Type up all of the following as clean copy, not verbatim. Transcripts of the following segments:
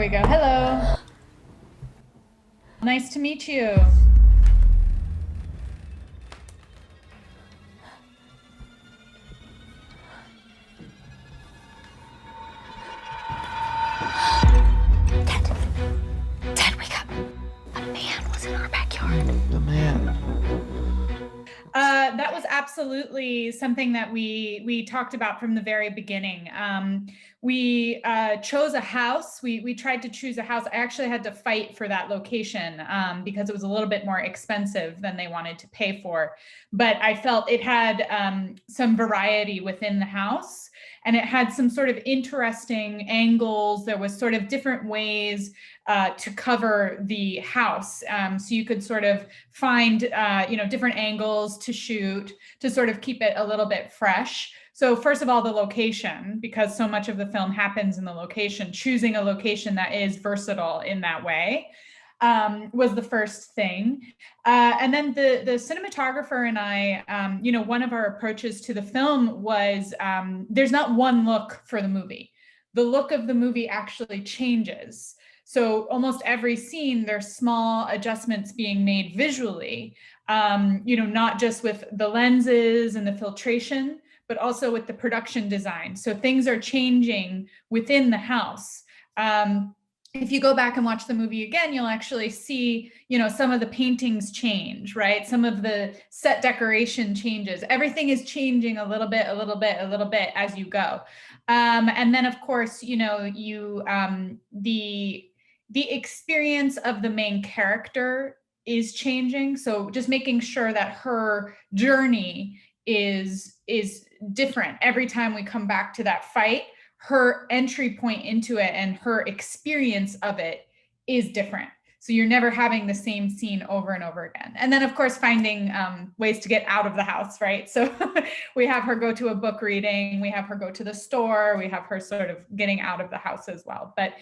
we go. Hello. Nice to meet you. Dad, Dad, wake up. A man was in our backyard. The man. That was absolutely something that we talked about from the very beginning. We chose a house. We tried to choose a house. I actually had to fight for that location because it was a little bit more expensive than they wanted to pay for. But I felt it had some variety within the house, and it had some sort of interesting angles. There was sort of different ways to cover the house. So you could sort of find, different angles to shoot to sort of keep it a little bit fresh. So first of all, the location, because so much of the film happens in the location, choosing a location that is versatile in that way was the first thing. And then the cinematographer and I, one of our approaches to the film was there's not one look for the movie. The look of the movie actually changes. So almost every scene, there's small adjustments being made visually, not just with the lenses and the filtration, but also with the production design. So things are changing within the house. If you go back and watch the movie again, you'll actually see, some of the paintings change, right? Some of the set decoration changes. Everything is changing a little bit as you go. And then of course, the experience of the main character is changing. So just making sure that her journey is different every time we come back to that fight. Her entry point into it and her experience of it is different. So you're never having the same scene over and over again. And then of course, finding ways to get out of the house, right? So we have her go to a book reading, we have her go to the store, we have her sort of getting out of the house as well. But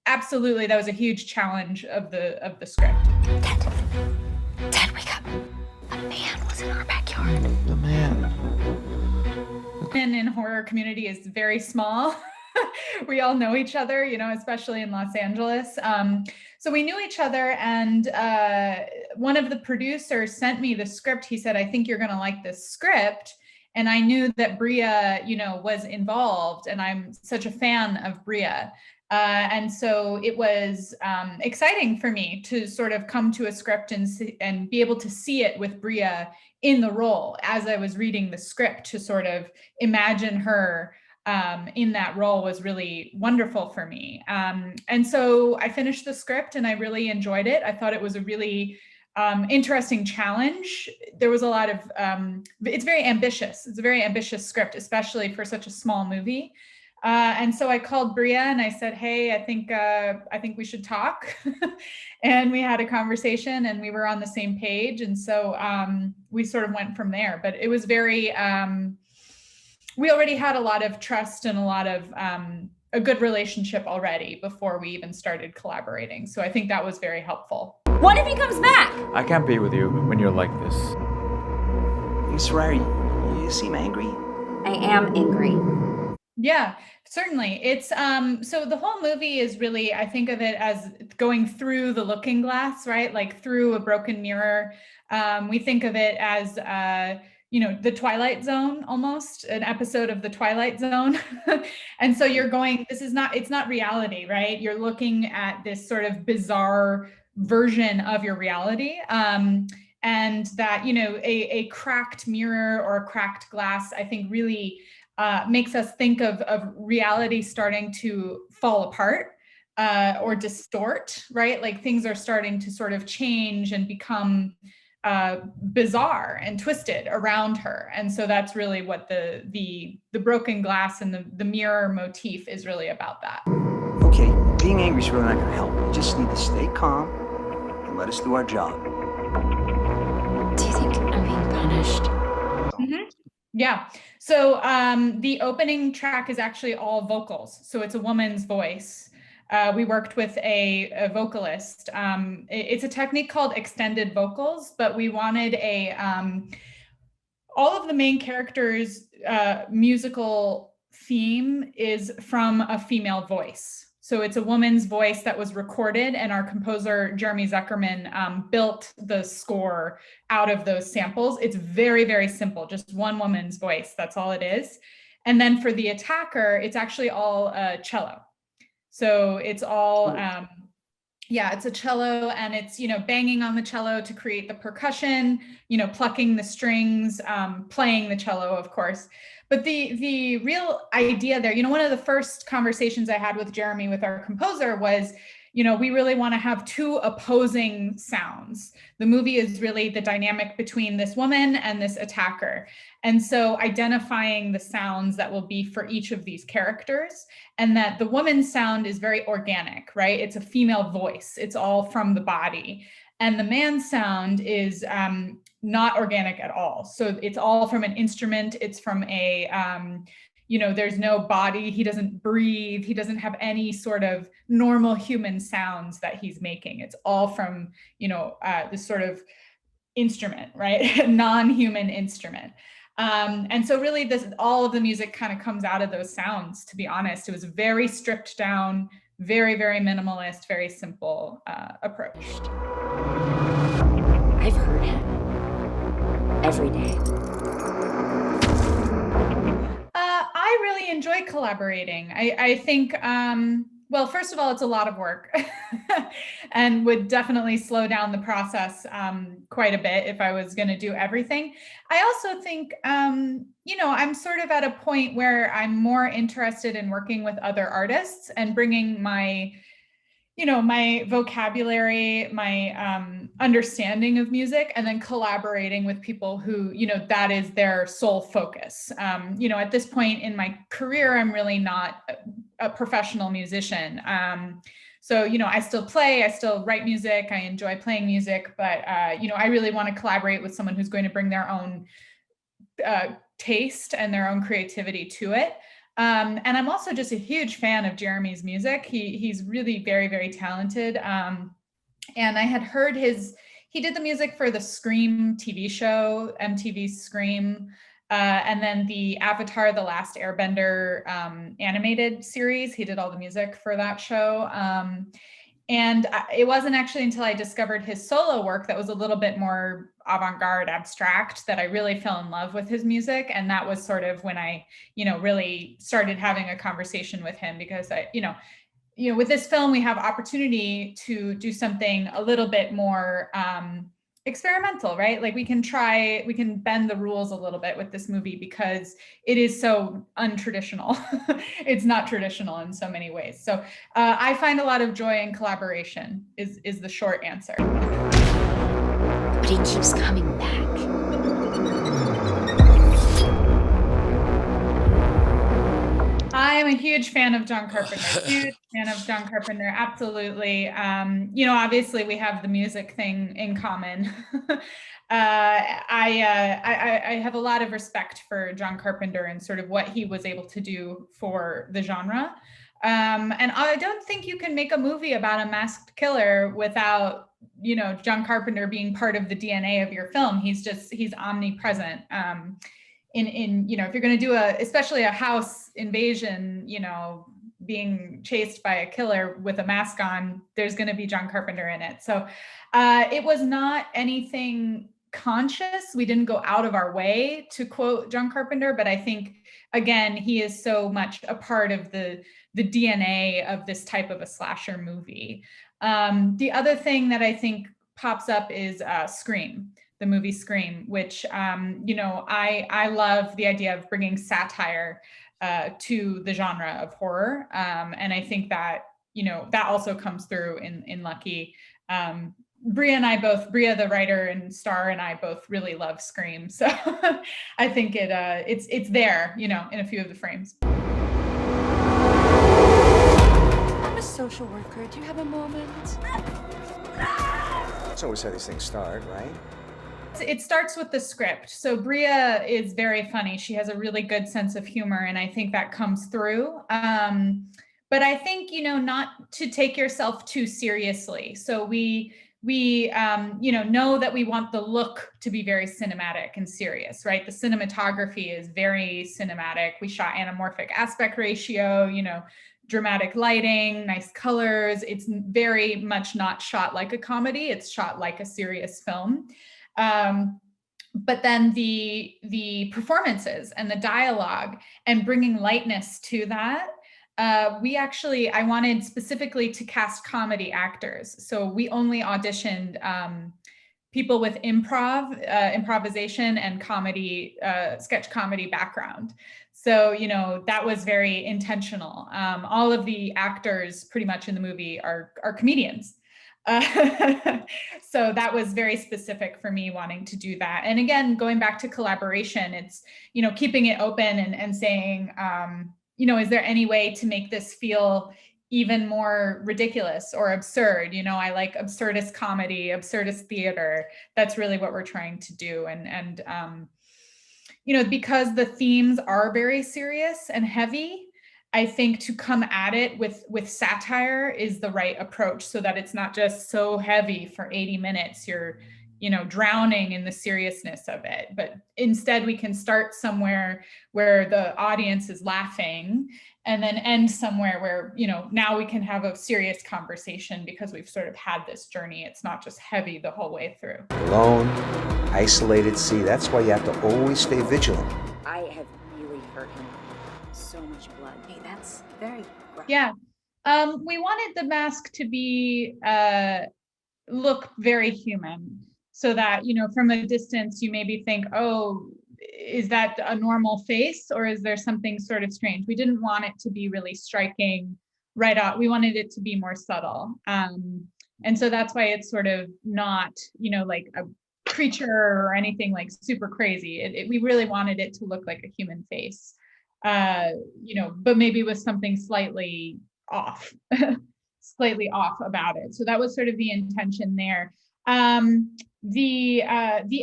absolutely, that was a huge challenge of the script. Dad, wake up. A man was in our backyard. The man. In horror community is very small. We all know each other, especially in Los Angeles. So we knew each other, and one of the producers sent me the script. He said, "I think you're going to like this script." And I knew that Bria, was involved, and I'm such a fan of Bria. And so it was exciting for me to sort of come to a script and be able to see it with Bria in the role as I was reading the script. To sort of imagine her in that role was really wonderful for me. And so I finished the script and I really enjoyed it. I thought it was a really interesting challenge. There was a lot of, it's very ambitious. It's a very ambitious script, especially for such a small movie. And so I called Bria and I said, "Hey, I think we should talk." And we had a conversation and we were on the same page. And so we sort of went from there. But it was very, we already had a lot of trust and a lot of a good relationship already before we even started collaborating. So I think that was very helpful. What if he comes back? I can't be with you when you're like this. Miss Rari, you seem angry. I am angry. Yeah, certainly. It's so the whole movie is really, I think of it as going through the looking glass, right? Like through a broken mirror. We think of it as the Twilight Zone, almost an episode of the Twilight Zone. And so you're going, it's not reality, right? You're looking at this sort of bizarre version of your reality. And that, a cracked mirror or a cracked glass, I think really makes us think of reality starting to fall apart or distort, right? Like things are starting to sort of change and become bizarre and twisted around her. And so that's really what the broken glass and the mirror motif is really about that. Okay, being angry is really not gonna help. You just need to stay calm and let us do our job. Do you think I'm being punished? Mm-hmm. Yeah. So the opening track is actually all vocals. So it's a woman's voice. We worked with a vocalist. It's a technique called extended vocals, but we wanted all of the main characters' musical theme is from a female voice. So it's a woman's voice that was recorded, and our composer, Jeremy Zuckerman, built the score out of those samples. It's very, very simple, just one woman's voice. That's all it is. And then for the attacker, it's actually all cello. So it's all, yeah, it's a cello, and it's, banging on the cello to create the percussion, plucking the strings, playing the cello, of course. But the real idea there, one of the first conversations I had with Jeremy, with our composer, was, we really want to have two opposing sounds. The movie is really the dynamic between this woman and this attacker. And so identifying the sounds that will be for each of these characters, and that the woman's sound is very organic, right? It's a female voice. It's all from the body. And the man's sound is not organic at all. So it's all from an instrument. It's from a, there's no body. He doesn't breathe. He doesn't have any sort of normal human sounds that he's making. It's all from, this sort of instrument, right? Non-human instrument. And so really all of the music kind of comes out of those sounds, to be honest. It was very stripped down, very, very minimalist, very simple approach. I've heard him every day. I really enjoy collaborating. I think, well, first of all, it's a lot of work and would definitely slow down the process quite a bit if I was going to do everything. I also think, I'm sort of at a point where I'm more interested in working with other artists and bringing my my vocabulary, my understanding of music, and then collaborating with people who, that is their sole focus. At this point in my career, I'm really not a professional musician. So, I still play, I still write music, I enjoy playing music, but, I really want to collaborate with someone who's going to bring their own taste and their own creativity to it. And I'm also just a huge fan of Jeremy's music. He's really very, very talented. And I had heard he did the music for the Scream TV show, MTV's Scream, and then the Avatar: The Last Airbender animated series. He did all the music for that show. And it wasn't actually until I discovered his solo work that was a little bit more avant-garde, abstract, that I really fell in love with his music. And that was sort of when I, really started having a conversation with him, because I, with this film, we have opportunity to do something a little bit more experimental, right? Like we can bend the rules a little bit with this movie because it is so untraditional. It's not traditional in so many ways. So I find a lot of joy in collaboration is the short answer. But he keeps coming back. I am a huge fan of John Carpenter, absolutely. Obviously we have the music thing in common. I have a lot of respect for John Carpenter and sort of what he was able to do for the genre. And I don't think you can make a movie about a masked killer without, John Carpenter being part of the DNA of your film. He's omnipresent. In if you're going to do especially a house invasion, being chased by a killer with a mask on, there's going to be John Carpenter in it. So it was not anything conscious. We didn't go out of our way to quote John Carpenter, but I think, again, he is so much a part of the DNA of this type of a slasher movie. The other thing that I think pops up is Scream. The movie Scream, which, I love the idea of bringing satire to the genre of horror. And I think that, that also comes through in Lucky. Bria, the writer and star, and I both really love Scream. So I think it's there, in a few of the frames. I'm a social worker. Do you have a moment? That's always how these things start, right? It starts with the script. So Bria is very funny. She has a really good sense of humor, and I think that comes through. But I think, not to take yourself too seriously. So we know that we want the look to be very cinematic and serious, right? The cinematography is very cinematic. We shot anamorphic aspect ratio, dramatic lighting, nice colors. It's very much not shot like a comedy. It's shot like a serious film. But then the performances and the dialogue and bringing lightness to that, I wanted specifically to cast comedy actors. So we only auditioned people with improvisation and comedy, sketch comedy background. So, that was very intentional. All of the actors pretty much in the movie are comedians. So that was very specific for me wanting to do that. And again, going back to collaboration, it's, keeping it open and saying, is there any way to make this feel even more ridiculous or absurd? I like absurdist comedy, absurdist theater. That's really what we're trying to do. And because the themes are very serious and heavy, I think to come at it with satire is the right approach, so that it's not just so heavy for 80 minutes. You're, drowning in the seriousness of it. But instead, we can start somewhere where the audience is laughing and then end somewhere where, now we can have a serious conversation because we've sort of had this journey. It's not just heavy the whole way through. Alone, isolated, see, that's why you have to always stay vigilant. I have really hurt him. So much blood. Hey, that's very graphic. Yeah. We wanted the mask to be, look very human, so that, from a distance, you maybe think, oh, is that a normal face or is there something sort of strange? We didn't want it to be really striking right out. We wanted it to be more subtle. And so that's why it's sort of not, like a creature or anything like super crazy. We really wanted it to look like a human face, but maybe with something slightly off, about it. So that was sort of the intention there. The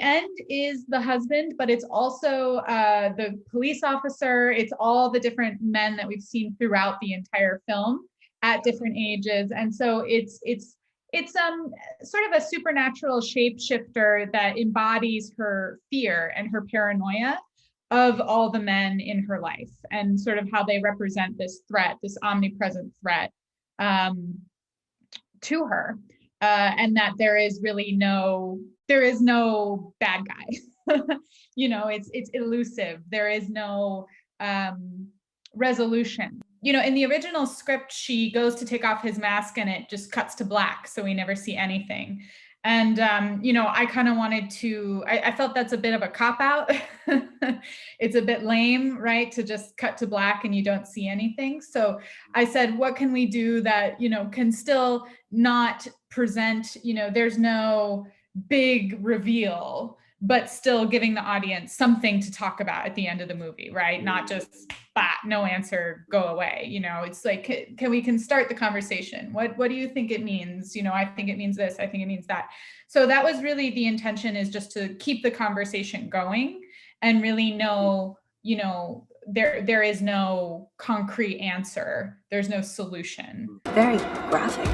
end is the husband, but it's also the police officer. It's all the different men that we've seen throughout the entire film at different ages. And so it's sort of a supernatural shapeshifter that embodies her fear and her paranoia of all the men in her life, and sort of how they represent this threat, this omnipresent threat to her. And that there is no bad guy. It's elusive. There is no resolution. In the original script, she goes to take off his mask and it just cuts to black, so we never see anything. And, I kind of wanted to, I felt that's a bit of a cop-out. It's a bit lame, right? To just cut to black and you don't see anything. So I said, what can we do that, can still not present, there's no big reveal, but still giving the audience something to talk about at the end of the movie, right? Not just, no answer, go away. It's like, we can start the conversation. What do you think it means? I think it means this, I think it means that. So that was really the intention, is just to keep the conversation going and really know, there is no concrete answer. There's no solution. Very graphic.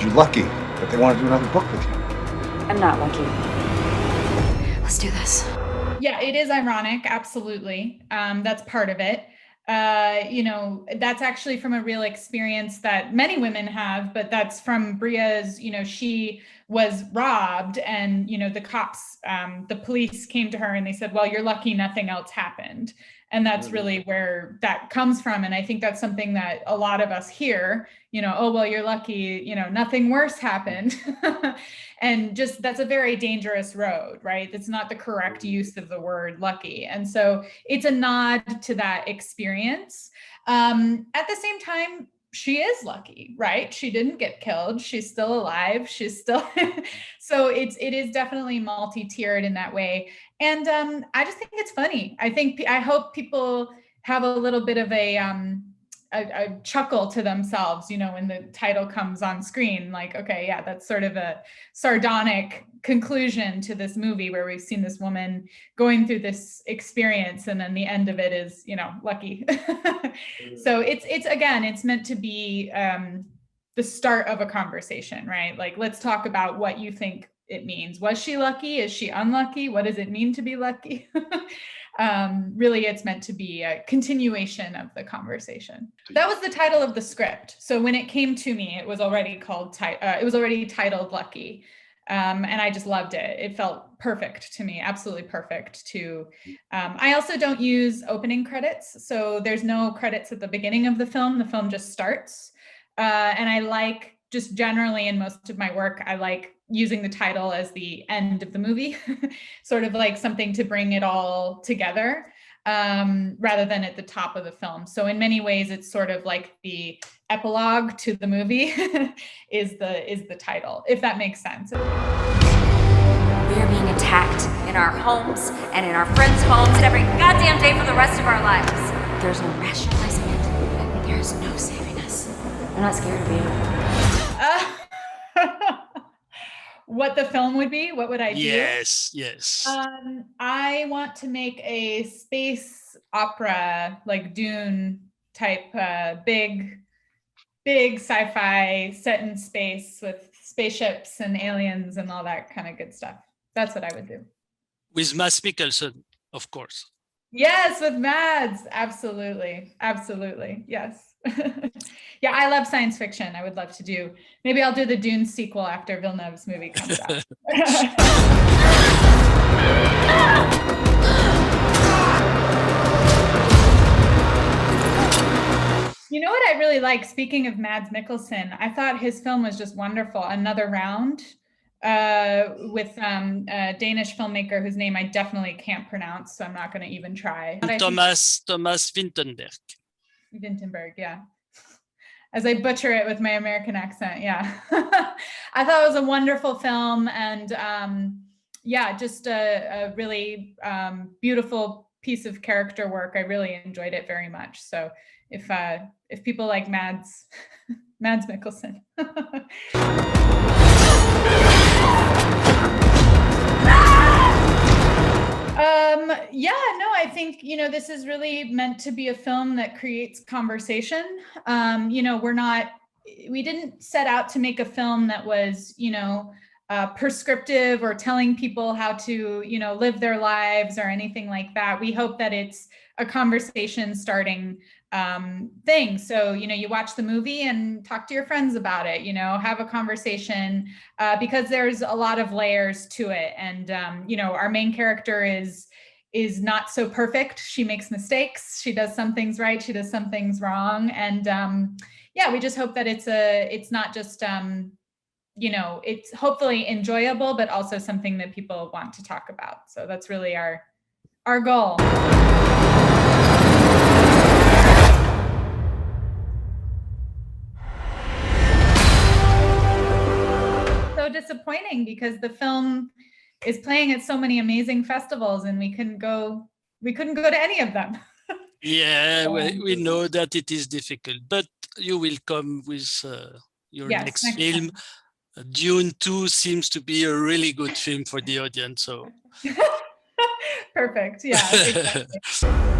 You're lucky that they want to do another book with you. I'm not lucky. Let's do this. Yeah, it is ironic. Absolutely. That's part of it. That's actually from a real experience that many women have, but that's from Bria's, she was robbed and, the cops, the police came to her and they said, well, you're lucky nothing else happened. And that's really where that comes from. And I think that's something that a lot of us hear, oh, well, you're lucky, nothing worse happened. And just, that's a very dangerous road, right? That's not the correct use of the word lucky. And so it's a nod to that experience. At the same time, she is lucky, right? She didn't get killed. She's still alive. She's still, so it is definitely multi-tiered in that way. And I just think it's funny. I hope people have a little bit of a chuckle to themselves, when the title comes on screen, like, okay, yeah, that's sort of a sardonic conclusion to this movie where we've seen this woman going through this experience and then the end of it is, lucky. So it's meant to be the start of a conversation, right? Like, let's talk about what you think it means. Was she lucky? Is she unlucky? What does it mean to be lucky? Really, it's meant to be a continuation of the conversation. That was the title of the script. So when it came to me, it was already titled Lucky. And I just loved it. It felt perfect to me, absolutely perfect to, I also don't use opening credits. So there's no credits at the beginning of the film just starts. And I like, just generally in most of my work, I like using the title as the end of the movie, sort of like something to bring it all together, rather than at the top of the film. So in many ways, it's sort of like the epilogue to the movie is the title, if that makes sense. We are being attacked in our homes and in our friends' homes every goddamn day for the rest of our lives. There's no rationalizing it. There's no saving us. I'm not scared of you. What the film would be? What would I do? Yes. I want to make a space opera, like Dune type, big sci-fi set in space with spaceships and aliens and all that kind of good stuff. That's what I would do. With Mads Mikkelsen, of course. Yes, with Mads. Absolutely. Yes. Yeah, I love science fiction. I would love to do. Maybe I'll do the Dune sequel after Villeneuve's movie comes out. You know what I really like? Speaking of Mads Mikkelsen, I thought his film was just wonderful. Another Round, with a Danish filmmaker whose name I definitely can't pronounce, so I'm not going to even try. Thomas Vinterberg. Vinterberg, yeah. As I butcher it with my American accent, yeah. I thought it was a wonderful film, and yeah, just a really beautiful piece of character work. I really enjoyed it very much. So if people like Mads Mikkelsen. Yeah, no, I think, this is really meant to be a film that creates conversation. We didn't set out to make a film that was, prescriptive or telling people how to, live their lives or anything like that. We hope that it's a conversation starting thing. So, you watch the movie and talk to your friends about it, have a conversation, because there's a lot of layers to it. And, our main character is not so perfect. She makes mistakes. She does some things right. She does some things wrong. And yeah, we just hope that it's not just, it's hopefully enjoyable, but also something that people want to talk about. So that's really our goal. So disappointing because the film is playing at so many amazing festivals and we couldn't go to any of them. Yeah, we know that it is difficult, but you will come with your next film. Dune 2 seems to be a really good film for the audience. So perfect. Yeah, exactly.